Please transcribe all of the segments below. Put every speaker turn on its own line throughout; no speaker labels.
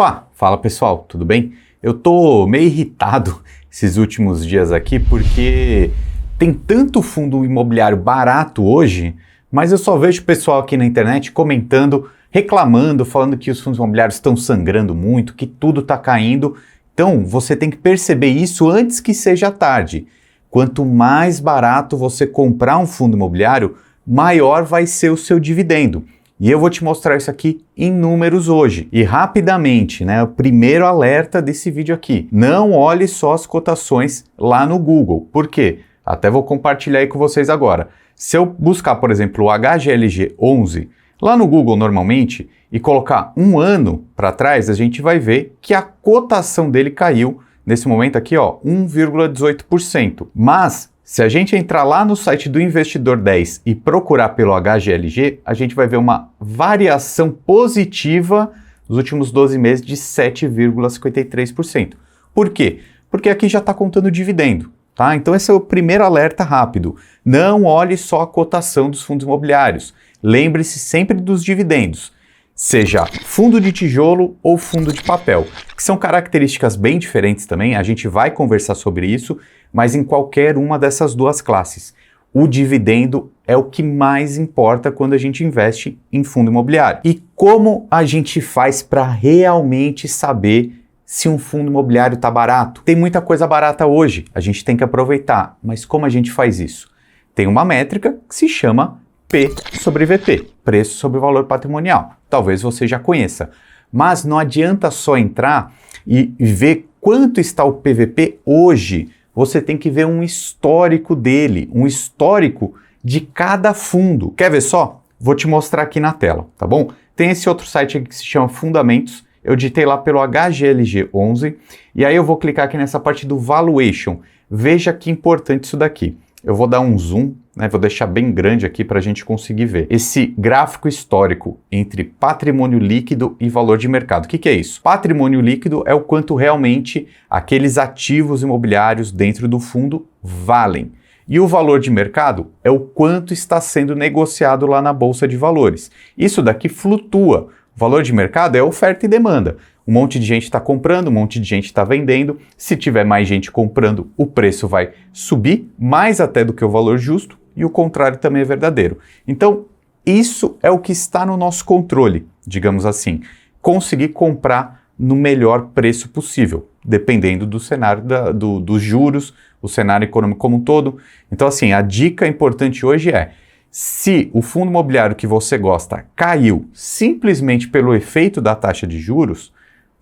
Opa, fala pessoal, tudo bem? Eu tô meio irritado esses últimos dias aqui porque tem tanto fundo imobiliário barato hoje, mas eu só vejo o pessoal aqui na internet comentando, reclamando, falando que os fundos imobiliários estão sangrando muito, que tudo está caindo. Então você tem que perceber isso antes que seja tarde. Quanto mais barato você comprar um fundo imobiliário, maior vai ser o seu dividendo. E eu vou te mostrar isso aqui em números hoje. E rapidamente, o primeiro alerta desse vídeo aqui. Não olhe só as cotações lá no Google. Por quê? Até vou compartilhar aí com vocês agora. Se eu buscar, por exemplo, o HGLG 11, lá no Google normalmente, e colocar um ano para trás, a gente vai ver que a cotação dele caiu, nesse momento aqui, 1,18%. Mas se a gente entrar lá no site do Investidor 10 e procurar pelo HGLG, a gente vai ver uma variação positiva nos últimos 12 meses de 7,53%. Por quê? Porque aqui já está contando dividendo, tá? Então esse é o primeiro alerta rápido. Não olhe só a cotação dos fundos imobiliários. Lembre-se sempre dos dividendos, seja fundo de tijolo ou fundo de papel, que são características bem diferentes também, a gente vai conversar sobre isso, mas em qualquer uma dessas duas classes. O dividendo é o que mais importa quando a gente investe em fundo imobiliário. E como a gente faz para realmente saber se um fundo imobiliário está barato? Tem muita coisa barata hoje, a gente tem que aproveitar, mas como a gente faz isso? Tem uma métrica que se chama P sobre VP, preço sobre valor patrimonial. Talvez você já conheça, mas não adianta só entrar e ver quanto está o PVP hoje. Você tem que ver um histórico dele, um histórico de cada fundo. Quer ver só? Vou te mostrar aqui na tela, tá bom? Tem esse outro site aqui que se chama Fundamentos. Eu digitei lá pelo HGLG 11 e aí eu vou clicar aqui nessa parte do Valuation. Veja que importante isso daqui. Eu vou dar um zoom, vou deixar bem grande aqui para a gente conseguir ver. Esse gráfico histórico entre patrimônio líquido e valor de mercado. O que é isso? Patrimônio líquido é o quanto realmente aqueles ativos imobiliários dentro do fundo valem. E o valor de mercado é o quanto está sendo negociado lá na Bolsa de Valores. Isso daqui flutua. O valor de mercado é oferta e demanda. Um monte de gente está comprando, um monte de gente está vendendo. Se tiver mais gente comprando, o preço vai subir mais até do que o valor justo e o contrário também é verdadeiro. Então, isso é o que está no nosso controle, digamos assim. Conseguir comprar no melhor preço possível, dependendo do cenário dos juros, o cenário econômico como um todo. Então, assim, a dica importante hoje é: se o fundo imobiliário que você gosta caiu simplesmente pelo efeito da taxa de juros,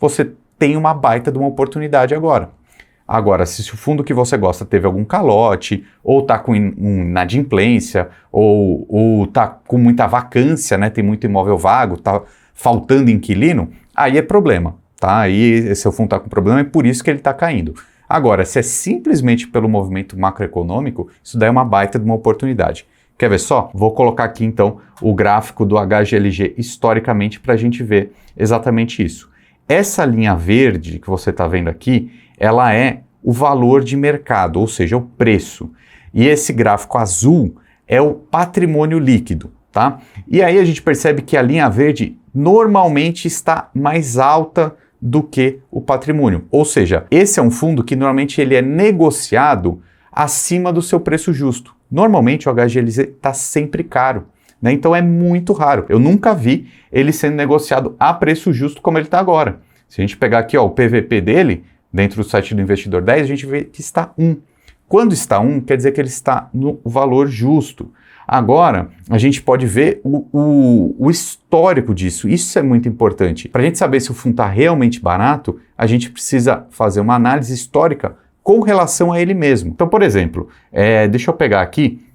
você tem uma baita de uma oportunidade agora. Agora, se o fundo que você gosta teve algum calote, ou está com inadimplência, ou está com muita vacância, tem muito imóvel vago, está faltando inquilino, aí é problema, tá? Aí seu fundo está com problema, é por isso que ele está caindo. Agora, se é simplesmente pelo movimento macroeconômico, isso daí é uma baita de uma oportunidade. Quer ver só? Vou colocar aqui então o gráfico do HGLG historicamente para a gente ver exatamente isso. Essa linha verde que você está vendo aqui, ela é o valor de mercado, ou seja, o preço. E esse gráfico azul é o patrimônio líquido, tá? E aí a gente percebe que a linha verde normalmente está mais alta do que o patrimônio. Ou seja, esse é um fundo que normalmente ele é negociado acima do seu preço justo. Normalmente o HGLG está sempre caro, então é muito raro. Eu nunca vi ele sendo negociado a preço justo como ele está agora. Se a gente pegar aqui o PVP dele, dentro do site do Investidor 10, a gente vê que está 1. Quando está 1, quer dizer que ele está no valor justo. Agora, a gente pode ver o histórico disso. Isso é muito importante. Para a gente saber se o fundo está realmente barato, a gente precisa fazer uma análise histórica com relação a ele mesmo. Então, por exemplo, deixa eu pegar aqui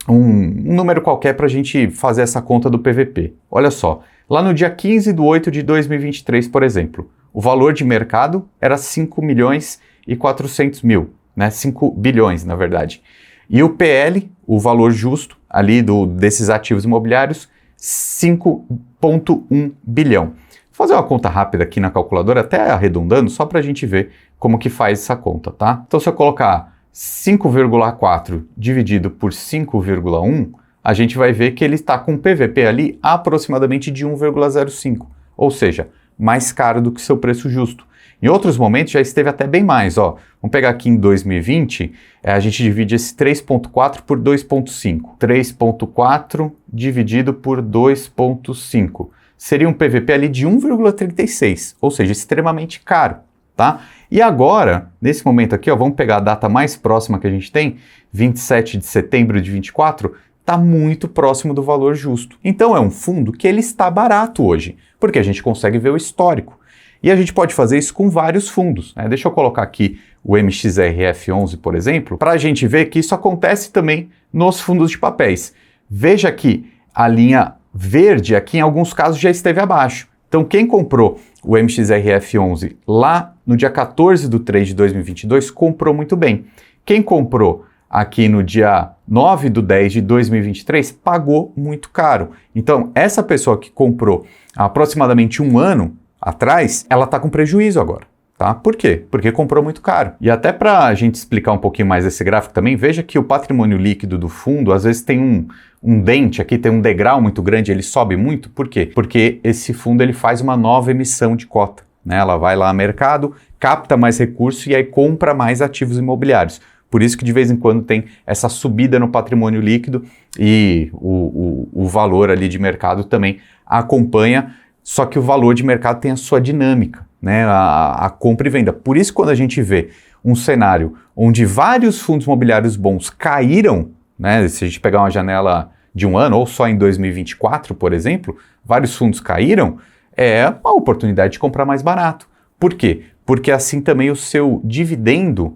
um número qualquer para a gente fazer essa conta do PVP. Olha só, lá no dia 15 de 8 de 2023, por exemplo, o valor de mercado era 5 milhões e 400 mil, 5 bilhões, na verdade. E o PL, o valor justo ali desses ativos imobiliários, 5,1 bilhão. Vou fazer uma conta rápida aqui na calculadora, até arredondando, só para a gente ver como que faz essa conta, tá? Então, se eu colocar 5,4 dividido por 5,1, a gente vai ver que ele está com PVP ali aproximadamente de 1,05. Ou seja, mais caro do que seu preço justo. Em outros momentos já esteve até bem mais, ó. Vamos pegar aqui em 2020, a gente divide esse 3,4 por 2,5. 3,4 dividido por 2,5. Seria um PVP ali de 1,36, ou seja, extremamente caro, tá? E agora, nesse momento aqui, ó, vamos pegar a data mais próxima que a gente tem, 27 de setembro de 24, está muito próximo do valor justo. Então é um fundo que ele está barato hoje, porque a gente consegue ver o histórico. E a gente pode fazer isso com vários fundos, né? Deixa eu colocar aqui o MXRF11, por exemplo, para a gente ver que isso acontece também nos fundos de papéis. Veja que a linha verde aqui em alguns casos já esteve abaixo. Então quem comprou o MXRF11 lá no dia 14/3 de 2022 comprou muito bem. Quem comprou aqui no dia 9/10 de 2023 pagou muito caro. Então essa pessoa que comprou há aproximadamente um ano atrás, ela está com prejuízo agora. Tá? Por quê? Porque comprou muito caro. E até para a gente explicar um pouquinho mais esse gráfico também, veja que o patrimônio líquido do fundo às vezes tem um dente aqui, tem um degrau muito grande, ele sobe muito. Por quê? Porque esse fundo ele faz uma nova emissão de cota, né? Ela vai lá no mercado, capta mais recurso e aí compra mais ativos imobiliários. Por isso que de vez em quando tem essa subida no patrimônio líquido e o valor ali de mercado também acompanha, só que o valor de mercado tem a sua dinâmica, né? A compra e venda. Por isso, quando a gente vê um cenário onde vários fundos imobiliários bons caíram, né? Se a gente pegar uma janela de um ano, ou só em 2024, por exemplo, vários fundos caíram, é uma oportunidade de comprar mais barato. Por quê? Porque assim também o seu dividendo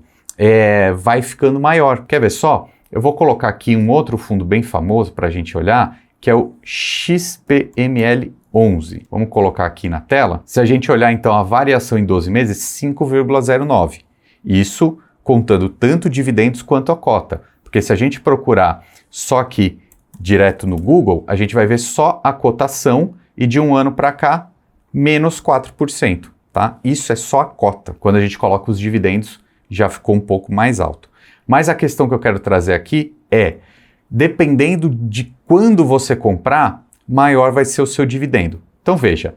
vai ficando maior. Quer ver só? Eu vou colocar aqui um outro fundo bem famoso para a gente olhar, que é o XPML11. Vamos colocar aqui na tela. Se a gente olhar então a variação em 12 meses, 5,09. Isso contando tanto dividendos quanto a cota. Porque se a gente procurar só aqui direto no Google, a gente vai ver só a cotação e de um ano para cá, menos 4%. Tá? Isso é só a cota. Quando a gente coloca os dividendos, já ficou um pouco mais alto. Mas a questão que eu quero trazer aqui é, dependendo de quando você comprar, maior vai ser o seu dividendo. Então veja,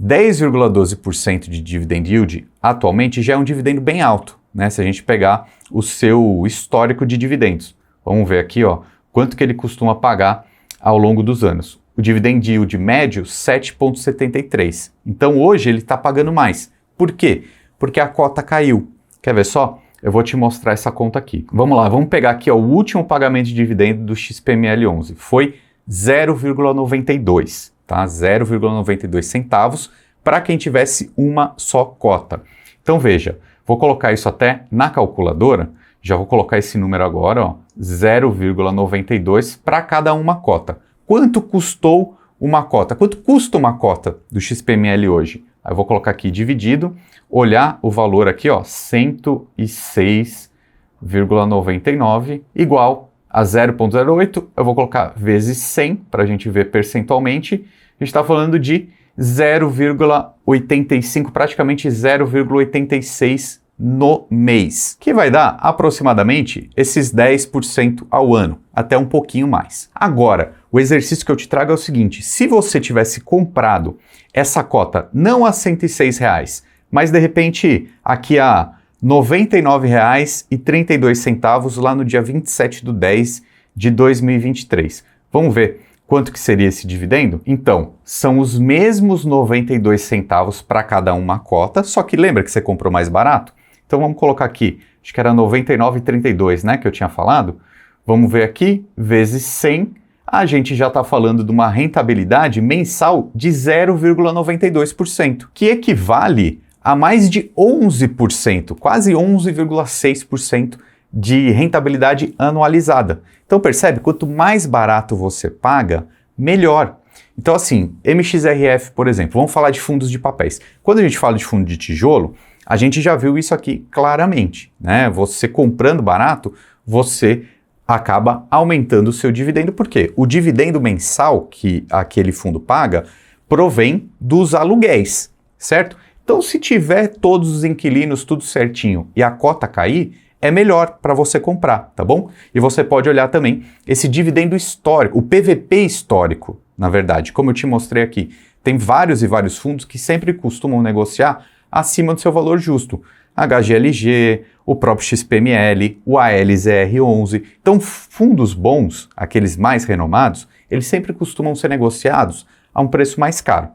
10,12% de dividend yield atualmente já é um dividendo bem alto, né? Se a gente pegar o seu histórico de dividendos. Vamos ver aqui, ó, quanto que ele costuma pagar ao longo dos anos. O dividend yield médio, 7,73. Então hoje ele está pagando mais. Por quê? Porque a cota caiu. Quer ver só? Eu vou te mostrar essa conta aqui. Vamos lá, vamos pegar aqui ó, o último pagamento de dividendo do XPML11. Foi 0,92, tá? 0,92 centavos para quem tivesse uma só cota. Então veja, vou colocar isso até na calculadora, já vou colocar esse número agora, ó, 0,92 para cada uma cota. Quanto custou uma cota? Quanto custa uma cota do XPML hoje? Aí eu vou colocar aqui dividido, olhar o valor aqui, ó, 106,99 igual a 0,08, eu vou colocar vezes 100 para a gente ver percentualmente. A gente está falando de 0,85, praticamente 0,86 no mês, que vai dar aproximadamente esses 10% ao ano, até um pouquinho mais. Agora, o exercício que eu te trago é o seguinte, se você tivesse comprado essa cota não a R$ 106, mas de repente aqui a R$ 99,32 lá no dia 27/10 de 2023. Vamos ver quanto que seria esse dividendo? Então, são os mesmos 92 centavos para cada uma cota, só que lembra que você comprou mais barato? Então vamos colocar aqui, acho que era 99,32, né, que eu tinha falado. Vamos ver aqui, vezes 100, a gente já está falando de uma rentabilidade mensal de 0,92%, que equivale a mais de 11%, quase 11,6% de rentabilidade anualizada. Então percebe, quanto mais barato você paga, melhor. Então assim, MXRF, por exemplo, vamos falar de fundos de papéis. Quando a gente fala de fundo de tijolo, a gente já viu isso aqui claramente, né? Você comprando barato, você acaba aumentando o seu dividendo. Por quê? O dividendo mensal que aquele fundo paga provém dos aluguéis, certo? Então, se tiver todos os inquilinos tudo certinho e a cota cair, é melhor para você comprar, tá bom? E você pode olhar também esse dividendo histórico, o PVP histórico, na verdade, como eu te mostrei aqui. tem vários e vários fundos que sempre costumam negociar acima do seu valor justo. HGLG, o próprio XPML, o ALZR11. Então, fundos bons, aqueles mais renomados, eles sempre costumam ser negociados a um preço mais caro,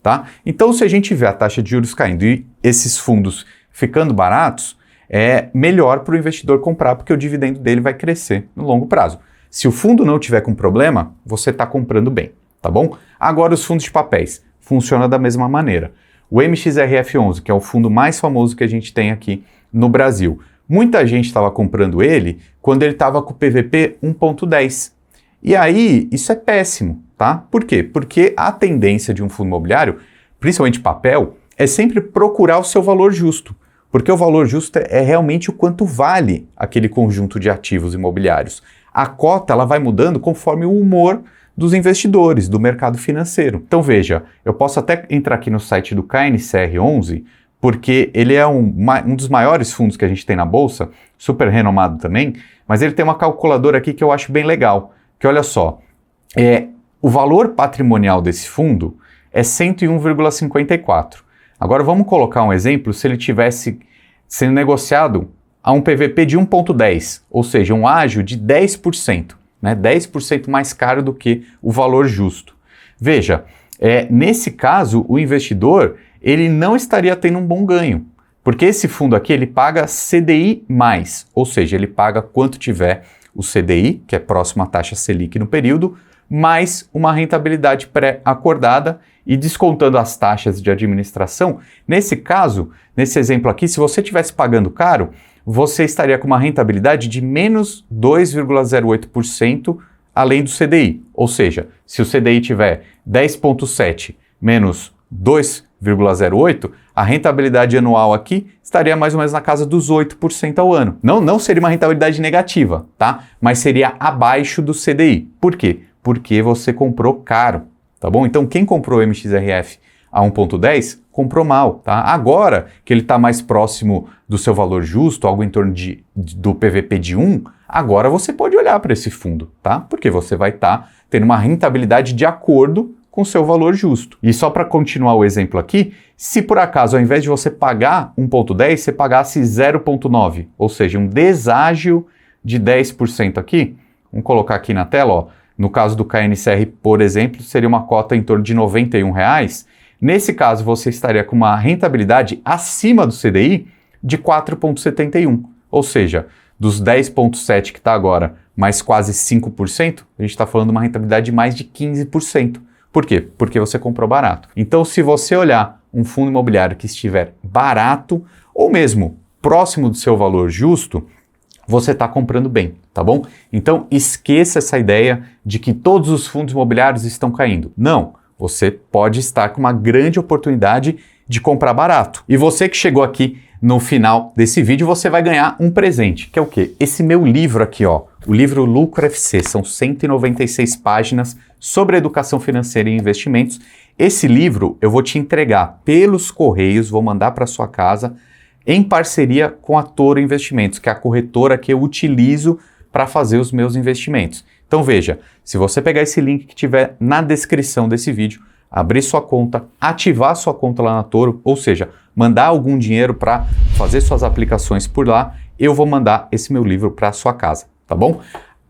tá? Então, se a gente vê a taxa de juros caindo e esses fundos ficando baratos, é melhor para o investidor comprar, porque o dividendo dele vai crescer no longo prazo. Se o fundo não tiver com problema, você está comprando bem, tá bom? Agora, os fundos de papéis. Funciona da mesma maneira. O MXRF11, que é o fundo mais famoso que a gente tem aqui no Brasil. Muita gente estava comprando ele quando ele estava com o PVP 1.10. E aí, isso é péssimo, tá? Por quê? Porque a tendência de um fundo imobiliário, principalmente papel, é sempre procurar o seu valor justo. Porque o valor justo é realmente o quanto vale aquele conjunto de ativos imobiliários. A cota ela vai mudando conforme o humor dos investidores, do mercado financeiro. Então veja, eu posso até entrar aqui no site do KNCR11, porque ele é um dos maiores fundos que a gente tem na Bolsa, super renomado também, mas ele tem uma calculadora aqui que eu acho bem legal, que olha só, o valor patrimonial desse fundo é 101,54. Agora vamos colocar um exemplo se ele tivesse sendo negociado a um PVP de 1.10, ou seja, um ágio de 10%. 10% mais caro do que o valor justo. Veja, nesse caso, o investidor ele não estaria tendo um bom ganho, porque esse fundo aqui ele paga CDI+, ou seja, ele paga quanto tiver o CDI, que é próximo à taxa Selic no período, mais uma rentabilidade pré-acordada e descontando as taxas de administração. Nesse caso, nesse exemplo aqui, se você estivesse pagando caro, você estaria com uma rentabilidade de menos 2,08% além do CDI. Ou seja, se o CDI tiver 10,7 menos 2,08, a rentabilidade anual aqui estaria mais ou menos na casa dos 8% ao ano. Não seria uma rentabilidade negativa, tá? Mas seria abaixo do CDI. Por quê? Porque você comprou caro, tá bom? Então quem comprou o MXRF a 1.10 comprou mal, tá? Agora que ele está mais próximo do seu valor justo, algo em torno do PVP de 1, agora você pode olhar para esse fundo, tá? Porque você vai estar tendo uma rentabilidade de acordo com o seu valor justo. E só para continuar o exemplo aqui, se por acaso ao invés de você pagar 1.10, você pagasse 0.9, ou seja, um deságio de 10% aqui, vamos colocar aqui na tela, ó, no caso do KNCR, por exemplo, seria uma cota em torno de R$ 91. Nesse caso, você estaria com uma rentabilidade acima do CDI de 4,71. Ou seja, dos 10,7 que está agora, mais quase 5%, a gente está falando de uma rentabilidade de mais de 15%. Por quê? Porque você comprou barato. Então, se você olhar um fundo imobiliário que estiver barato ou mesmo próximo do seu valor justo, você está comprando bem, tá bom? Então, esqueça essa ideia de que todos os fundos imobiliários estão caindo. Não, você pode estar com uma grande oportunidade de comprar barato. E você que chegou aqui no final desse vídeo, você vai ganhar um presente, que é o quê? Esse meu livro aqui, ó, o livro Lucro FC, são 196 páginas sobre educação financeira e investimentos. Esse livro eu vou te entregar pelos correios, vou mandar para sua casa, em parceria com a Toro Investimentos, que é a corretora que eu utilizo para fazer os meus investimentos. Então veja, se você pegar esse link que tiver na descrição desse vídeo, abrir sua conta, ativar sua conta lá na Toro, ou seja, mandar algum dinheiro para fazer suas aplicações por lá, eu vou mandar esse meu livro para sua casa, tá bom?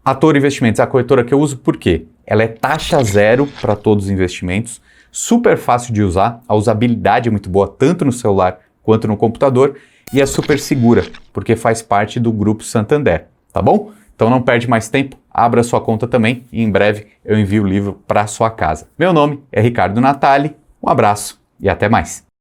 A Toro Investimentos é a corretora que eu uso porque ela é taxa zero para todos os investimentos, super fácil de usar, a usabilidade é muito boa tanto no celular quanto no computador e é super segura, porque faz parte do Grupo Santander, tá bom? Então não perde mais tempo, abra sua conta também e em breve eu envio o livro para sua casa. Meu nome é Ricardo Natali, um abraço e até mais.